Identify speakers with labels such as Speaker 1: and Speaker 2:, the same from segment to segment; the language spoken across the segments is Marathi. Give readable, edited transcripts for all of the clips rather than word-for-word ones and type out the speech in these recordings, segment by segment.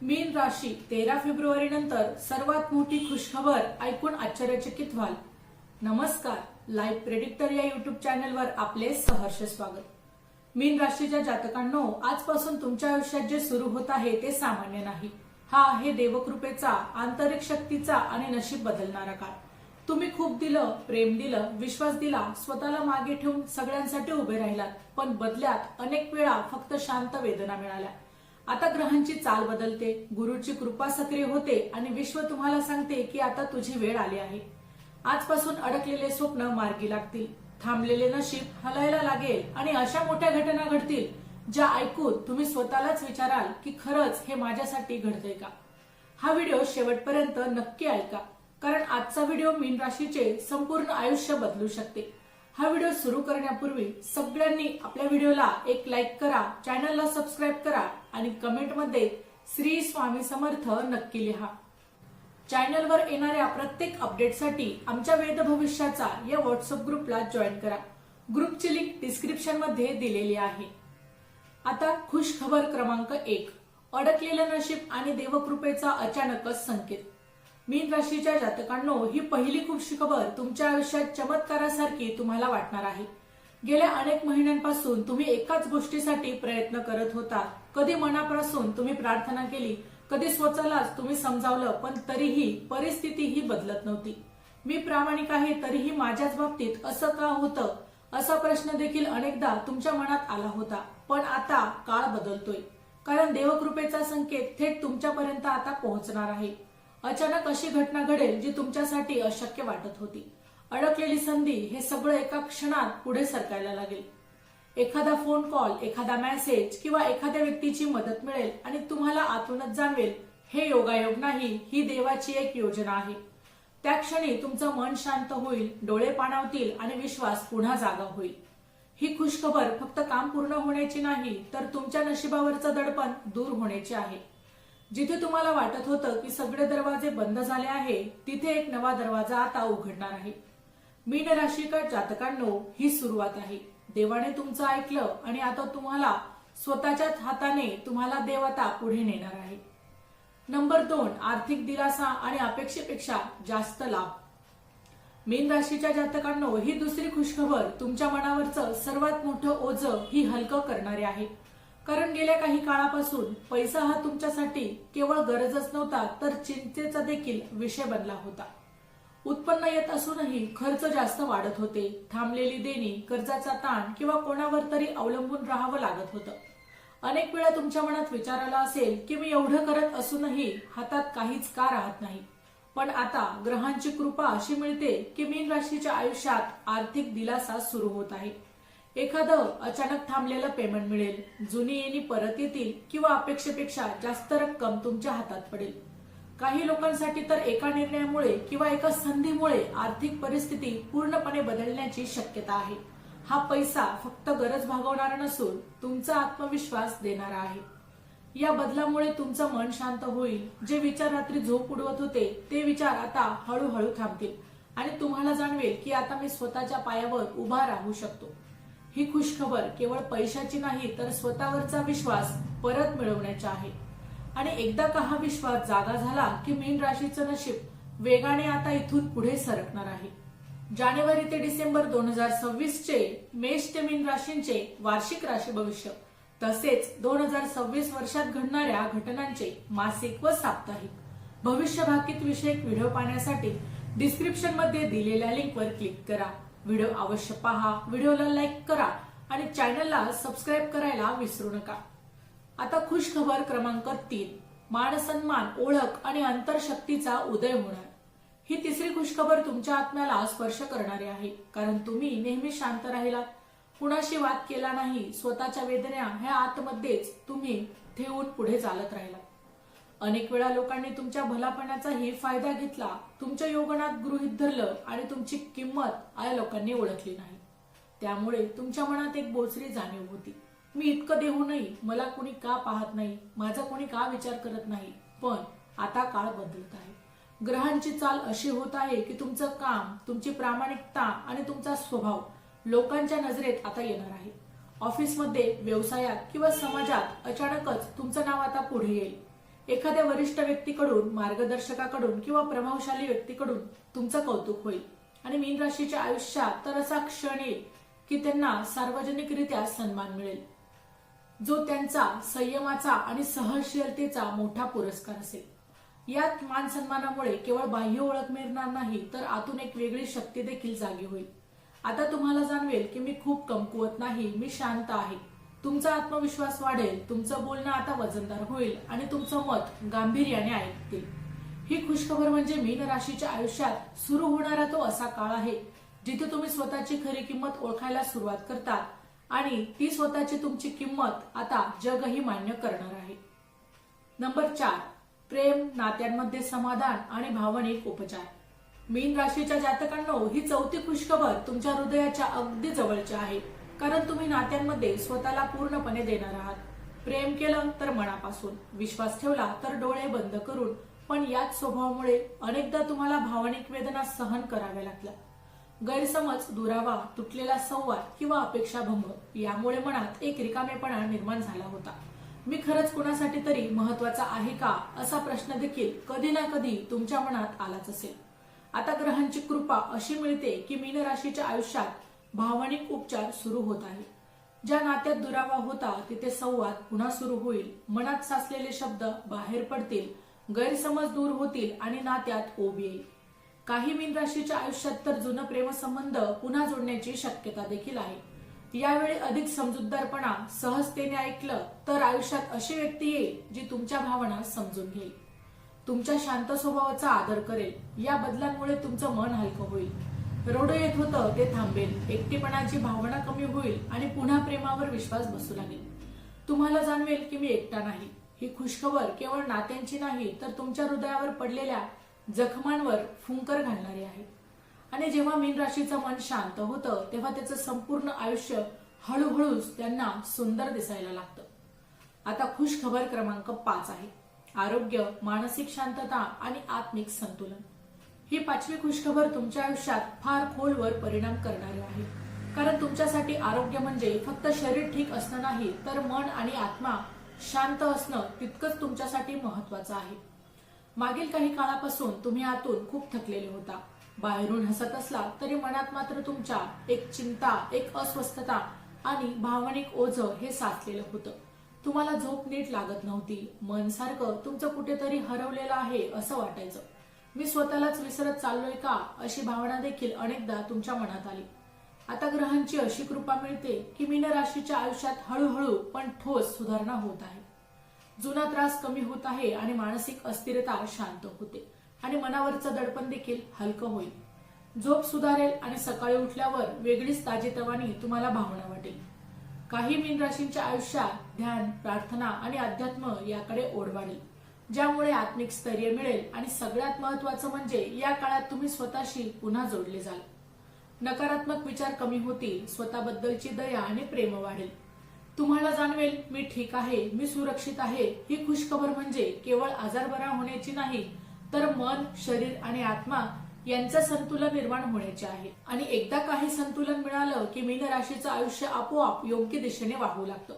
Speaker 1: मीन राशी 13 फेब्रुवारी नंतर सर्वात मोठी खुशखबर ऐकून आश्चर्यचकित व्हाल। नमस्कार, लाईव्ह प्रेडिक्टर या युट्यूब चॅनलवर आपले सहर्ष स्वागत। मीन राशीच्या जातकांनो, आजपासून तुमच्या आयुष्यात जे सुरू होत आहे ते सामान्य नाही। हा आहे देवकृपेचा, आंतरिक शक्तीचा आणि नशीब बदलणारा काळ। तुम्ही खूप दिलं, प्रेम दिलं, विश्वास दिला, स्वतःला मागे ठेवून सगळ्यांसाठी उभे राहिलात, पण बदल्यात अनेक वेळा फक्त शांत वेदना मिळाल्या। आता ग्रहांची चाल बदलते, गुरुची कृपा सक्रिय होते आणि विश्व तुम्हाला सांगते की आता तुझी वेळ आली आहे। आजपासून अडकलेले स्वप्न मार्गी लागतील, थांबलेले नशीब हलायला लागेल आणि अशा मोठ्या घटना घडतील ज्या ऐकून तुम्ही स्वतःलाच विचाराल की खरंच हे माझ्यासाठी घडतंय का। हा व्हिडिओ शेवटपर्यंत नक्की ऐका, कारण आजचा व्हिडिओ मीन राशीचे संपूर्ण आयुष्य बदलू शकते। हा व्हिडिओ सुरू करण्यापूर्वी सगळ्यांनी आपल्या व्हिडिओला एक लाईक करा, चॅनलला सबस्क्राईब करा आणि कमेंटमध्ये श्री स्वामी समर्थ नक्की लिहा। चॅनलवर येणाऱ्या प्रत्येक अपडेटसाठी आमच्या वेद भविष्याचा या व्हॉट्सअप ग्रुपला जॉईन करा। ग्रुपची लिंक डिस्क्रिप्शन मध्ये दिलेली आहे। आता खुश खबर क्रमांक 1, अडकलेलं नशीब आणि देवकृपेचा अचानकच संकेत। मीन राशीच्या जातकांनो, ही पहिली खुशी खबर तुमच्या आयुष्यात चमत्कारासारखी तुम्हाला वाटणार आहे। गेल्या अनेक महिन्यांपासून तुम्ही एकाच गोष्टीसाठी प्रयत्न करत होता। कधी मनापासून तुम्ही प्रार्थना केली, कधी स्वतःलाच तुम्ही समजावलं, पण तरीही परिस्थिती ही बदलत नव्हती। मी प्रामाणिक आहे तरीही माझ्याच बाबतीत असं का होतं, असा प्रश्न देखील अनेकदा तुमच्या मनात आला होता। पण आता काळ बदलतोय, कारण देवकृपेचा संकेत थेट तुमच्यापर्यंत आता पोहोचणार आहे। अचानक अशी घटना घडेल जी तुमच्यासाठी अशक्य वाटत होती। अडकलेली संधी, हे सगळं एका क्षणात पुढे सरकायला लागेल। एखादा फोन कॉल, एखादा मेसेज किंवा एखाद्या व्यक्तीची मदत मिळेल आणि तुम्हाला आतूनच जाणवेल, हे योगायोग नाही, ही देवाची एक योजना आहे। त्या क्षणी तुमचं मन शांत होईल, डोळे पाणावतील आणि विश्वास पुन्हा जागा होईल। ही खुशखबर फक्त काम पूर्ण होण्याची नाही, तर तुमच्या नशिबावरचं दडपण दूर होण्याची आहे। जिथे तुम्हाला वाटत होतं की सगळे दरवाजे बंद झाले आहे, तिथे एक नवा दरवाजा आता उघडणार आहे। मीन राशीकर जातकांनो, ही सुरुवात आहे। देवाने तुमचं ऐकलं आणि आता तुम्हाला स्वतःच्याच हाताने तुम्हाला देव आता पुढे नेणार आहे। नंबर 2, आर्थिक दिलासा आणि अपेक्षेपेक्षा जास्त लाभ। मीन राशीच्या जातकांनो, ही दुसरी खुशखबर तुमच्या मनावरचं सर्वात मोठं ओझं ही हलकं करणारी आहे। कारण गेल्या काही काळापासून पैसा हा तुमच्यासाठी केवळ गरजच नव्हता, तर चिंतेचा देखील विषय बनला होता। उत्पन्न येत असूनही खर्च जास्त वाढत होते, थांबलेली देणी, कर्जाचा ताण किंवा कोणावर तरी अवलंबून राहावं लागत होतं। अनेक वेळा तुमच्या मनात विचार आला असेल की मी एवढं करत असूनही हातात काहीच का राहत नाही। पण आता ग्रहांची कृपा अशी मिळते की मीन राशीच्या आयुष्यात आर्थिक दिलासा सुरू होत आहे। एखादं अचानक थांबलेलं पेमेंट मिळेल, जुनी येणी परत येतील किंवा अपेक्षेपेक्षा जास्त रक्कम तुमच्या हातात पडेल। काही लोकांसाठी तर एका निर्णयामुळे किंवा एका संधीमुळे आर्थिक परिस्थिती पूर्णपणे बदलण्याची शक्यता आहे। हा पैसा फक्त गरज भागवणारा नसून तुमचा आत्मविश्वास देणारा आहे। या बदलामुळे तुमचं मन शांत होईल। जे विचार रात्री झोप उडवत होते, ते विचार आता हळूहळू थांबतील आणि तुम्हाला जाणवेल की आता मी स्वतःच्या पायावर उभा राहू शकतो। ही खुशखबर केवळ पैशाची नाही, तर स्वतःवरचा विश्वास परत मिळवण्याची आहे। आणि एकदा का हा विश्वास जागा झाला की मीन राशीचं नशीब वेगाने आता इथून पुढे सरकणार आहे। जानेवारी ते डिसेंबर 2026 चे मेष ते मीन राशींचे वार्षिक राशी भविष्य, तसेच 2026 वर्षात घडणाऱ्या घटनांचे मासिक व साप्ताहिक भविष्य भाकीत विषयक व्हिडिओ पाहण्यासाठी डिस्क्रिप्शन मध्ये दिलेल्या लिंकवर क्लिक करा। व्हिडिओ अवश्य पहा, व्हिडिओला लाईक करा आणि चॅनलला सबस्क्राईब करायला विसरू नका। आता खुश खबर क्रमांक 3, मान सन्मान, ओळख आणि अंतरशक्तीचा उदय होणार। ही तिसरी खुशखबर तुमच्या आत्म्याला स्पर्श करणारी आहे, कारण तुम्ही नेहमी शांत राहिलात, कुणाशी वाद केला नाही, स्वतःच्या वेदना ह्या आतमध्येच तुम्ही ठेवून पुढे चालत राहिलात। अनेक वेळा लोकांनी तुमच्या भलापणाचाही फायदा घेतला, तुमच्या योगनात गृहीत धरलं आणि तुमची किंमत या लोकांनी ओळखली नाही। त्यामुळे तुमच्या मनात एक बोचरी जाणीव होती, मी इतकं देऊनही मला कोणी का पाहत नाही, माझा कोणी का विचार करत नाही। पण आता काळ बदलत आहे। ग्रहांची चाल अशी होत आहे की तुमचं काम, तुमची प्रामाणिकता आणि तुमचा स्वभाव लोकांच्या नजरेत आता येणार आहे। ऑफिसमध्ये, व्यवसायात किंवा समाजात अचानकच तुमचं नाव आता पुढे येईल। एखाद्या वरिष्ठ व्यक्तीकडून, मार्गदर्शकाकडून किंवा प्रभावशाली व्यक्तीकडून तुमचं कौतुक होईल. आणि मीन राशीच्या आयुष्यात तर असा क्षण येईल की त्यांना सार्वजनिकरित्या सन्मान मिळेल, जो त्यांचा संयमाचा आणि सहनशीलतेचा मोठा पुरस्कार असेल. यात मान सन्मानामुळे केवळ बाह्य ओळख मिळणार नाही, तर आतून एक वेगळी शक्ती देखील जागी होईल. आता तुम्हाला जाणवेल की मी खूप कमकुवत नाही, मी शांत आहे. तुमचा आत्मविश्वास वाढेल, तुमचं बोलणं आता वजनदार होईल आणि तुमचं मत गांभीर्याने ऐकतील. ही खुशखबर म्हणजे मीन राशीच्या आयुष्यात सुरू होणारा तो असा काळ आहे जिथे तुम्ही स्वतःची खरी किंमत ओळखायला सुरुवात करता आणि ती स्वतःची तुमची किंमत आता जगही मान्य करणार आहे. नंबर 4, प्रेम, नात्यांमध्ये समाधान आणि भावनिक उपचार. मीन राशीच्या जातकांनो, ही चौथी खुशखबर तुमच्या हृदयाच्या अगदी जवळची आहे, कारण तुम्ही नात्यांमध्ये स्वतःला पूर्णपणे देणार आहात. प्रेम केलं तर मनापासून, विश्वास ठेवला तर डोळे बंद करून, पण याच स्वभावामुळे अनेकदा तुम्हाला भावनिक वेदना सहन कराव्या लागल्या. गैरसमज, दुरावा, तुटलेला संवाद किंवा अपेक्षाभंग यामुळे मनात एक रिकामेपणा निर्माण झाला होता. मी खरंच कुणासाठी तरी महत्वाचा आहे का, असा प्रश्न देखील कधी ना कधी तुमच्या मनात आलाच असेल. आता ग्रहांची कृपा अशी मिळते की मीन राशीच्या आयुष्यात भावनिक उपचार सुरू होत आहे. ज्या नात्यात दुरावा होता तिथे संवाद पुन्हा सुरू होईल, मनात साचलेले शब्द बाहेर पडतील, गैरसमज दूर होतील आणि नात्यात ओढ येईल. काही मीन राशीच्या आयुष्यात तर जुनं प्रेमसंबंध पुन्हा जोडण्याची शक्यता देखील आहे. यावेळी अधिक समजूतदारपणा, सहजतेने ऐकलं तर आयुष्यात अशी व्यक्ती येईल जी तुमच्या भावना समजून घेईल, तुमच्या शांत स्वभावाचा आदर करेल. या बदलांमुळे तुमचं मन हलकं होईल. रडू येत होतं ते थांबेल, एकटेपणाची भावना कमी होईल आणि पुन्हा प्रेमावर विश्वास बसू लागेल. तुम्हाला जाणवेल की मी एकटा नाही. ही खुशखबर केवळ नात्यांची नाही, तर तुमच्या हृदयावर पडलेल्या जखमांवर फुंकर घालणारी आहे. आणि जेव्हा मीन राशीचं मन शांत होतं तेव्हा त्याचं संपूर्ण आयुष्य हळूहळूच त्यांना सुंदर दिसायला लागतं. आता खुशखबर क्रमांक 5 आहे, आरोग्य, मानसिक शांतता आणि आत्मिक संतुलन. ही 5वी खुशखबर तुमच्या आयुष्यात फार खोलवर परिणाम करणारी आहे, कारण तुमच्यासाठी आरोग्य म्हणजे फक्त शरीर ठीक असणं नाही, तर मन आणि आत्मा शांत असणं तितकंच तुमच्यासाठी महत्वाचं आहे. मागील काही काळापासून तुम्ही आतून खूप थकलेले होता. बाहेरून हसत असला तरी मनात मात्र तुमच्या एक चिंता, एक अस्वस्थता आणि भावनिक ओझं हे साचलेलं होतं. तुम्हाला झोप नीट लागत नव्हती, मन सारखं तुमचं कुठेतरी हरवलेलं आहे असं वाटायचं. मी स्वतःलाच विसरत चाललोय का, अशी भावना देखील अनेकदा तुमच्या मनात आली. आता ग्रहांची अशी कृपा मिळते की मीन राशीच्या आयुष्यात हळूहळू पण ठोस सुधारणा होत आहे. जुना त्रास कमी होत आहे आणि मानसिक अस्थिरता शांत होते आणि मनावरचं दडपण देखील हलकं होईल. झोप सुधारेल आणि सकाळी उठल्यावर वेगळीच ताजेतवानी तुम्हाला भावना वाटेल. काही मीन राशींच्या आयुष्यात ध्यान, प्रार्थना आणि अध्यात्म याकडे ओढ वाढेल, ज्यामुळे आत्मिक स्थैर्य मिळेल आणि सगळ्यात महत्वाचं म्हणजे या काळात तुम्ही स्वतःशी पुन्हा जोडले जाल. नकारात्मक विचार कमी होतील, स्वतःबद्दलची दया आणि प्रेम वाढेल. तुम्हाला जाणवेल मी ठीक आहे, मी सुरक्षित आहे. ही खुशखबर म्हणजे केवळ आजार बरा होण्याची नाही, तर मन, शरीर आणि आत्मा यांचं संतुलन निर्माण होण्याचे आहे. आणि एकदा काही संतुलन मिळालं की मीन राशीचं आयुष्य आपोआप योग्य दिशेने वाहू लागतं.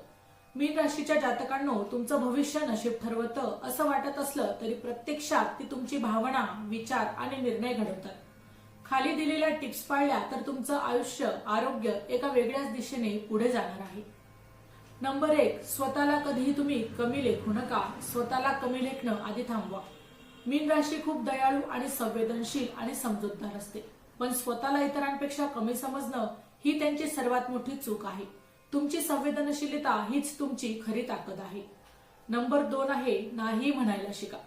Speaker 1: मीन राशीच्या जातकांनो, तुमचं भविष्य नशीब ठरवतं असं वाटत असलं तरी प्रत्यक्षात ती तुमची भावना, विचार आणि निर्णय घडवतात. खाली दिलेल्या टिप्स पाळल्या तर तुमचं आयुष्य, आरोग्य एका वेगळ्याच दिशेने पुढे जाणार आहे. नंबर 1, स्वतःला कधीही तुम्ही कमी लेखू नका. स्वतःला कमी लेखणं आधी थांबवा. मीन राशी खूप दयाळू आणि संवेदनशील आणि समजूतदार असते, पण स्वतःला इतरांपेक्षा कमी समजणं ही त्यांची सर्वात मोठी चूक आहे. तुमची संवेदनशीलता हीच तुमची खरी ताकद आहे. नंबर 2 आहे, नाही म्हणायला शिका.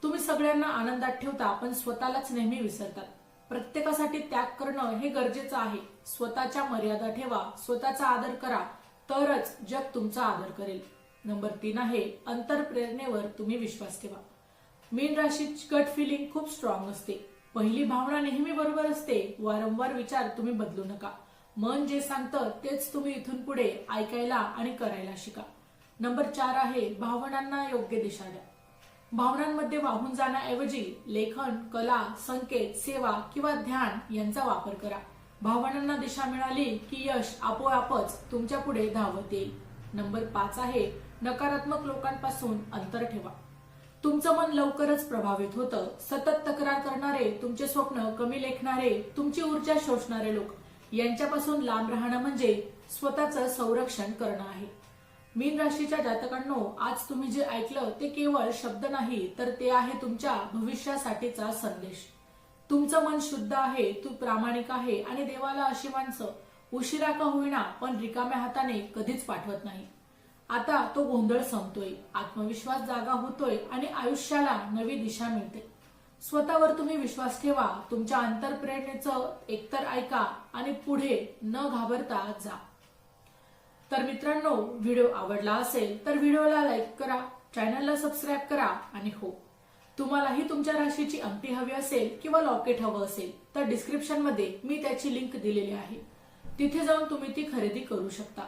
Speaker 1: तुम्ही सगळ्यांना आनंदात ठेवता पण स्वतःलाच नेहमी विसरतात. प्रत्येकासाठी त्याग करणं हे गरजेचं आहे. स्वतःच्या मर्यादा ठेवा, स्वतःचा आदर करा, तरच जग तुमचा आदर करेल. नंबर 3 आहे, अंतरप्रेरणेवर तुम्ही विश्वास ठेवा. मीन राशीची गट फिलिंग खूप स्ट्रॉंग असते. पहिली भावना नेहमी बरोबर असते. वारंवार विचार तुम्ही बदलू नका. मन जे सांगतं तेच तुम्ही इथून पुढे ऐकायला आणि करायला शिका. नंबर 4 आहे, भावनांना योग्य दिशा द्या. भावनांमध्ये वाहून जाण्याऐवजी लेखन, कला, संकेत, सेवा किंवा ध्यान यांचा वापर करा. भावनांना दिशा मिळाली की यश आपोआपच तुमच्या पुढे धावत येईल. नंबर 5 आहे, नकारात्मक लोकांपासून अंतर ठेवा. तुमचं मन लवकरच प्रभावित होतं. सतत तक्रार करणारे, तुमचे स्वप्न कमी लेखणारे, तुमची ऊर्जा शोषणारे लोक यांच्यापासून लांब राहणं म्हणजे स्वतःचं संरक्षण करणं आहे. मीन राशीच्या जातकांनो, आज तुम्ही जे ऐकलं ते केवळ शब्द नाही, तर ते आहे तुमच्या भविष्यासाठीचा संदेश. तुमचं मन शुद्ध आहे, तू प्रामाणिक आहे आणि देवाला अशी माणसं उशिरा का होईना पण रिकाम्या हाताने कधीच पाठवत नाही. आता तो गोंधळ संपतोय, आत्मविश्वास जागा होतोय आणि आयुष्याला नवी दिशा मिळते. स्वतःवर तुम्ही विश्वास ठेवा, तुमच्या अंतरप्रेरणेचं एकतर ऐका आणि पुढे न घाबरता जा. तर मित्रांनो, व्हिडिओ आवडला असेल तर व्हिडिओला लाईक करा, चॅनलला सबस्क्राईब करा आणि हो, तुम्हालाही तुमच्या राशीची अंगठी हवी असेल किंवा लॉकेट हवं असेल तर डिस्क्रिप्शन मध्ये मी त्याची लिंक दिलेली आहे, तिथे जाऊन तुम्ही ती खरेदी करू शकता.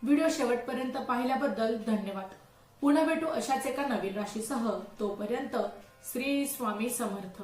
Speaker 1: व्हिडिओ शेवटपर्यंत पाहिल्याबद्दल धन्यवाद. पुन्हा भेटू अशाच एका नवीन राशीसह. तोपर्यंत श्री स्वामी समर्थ.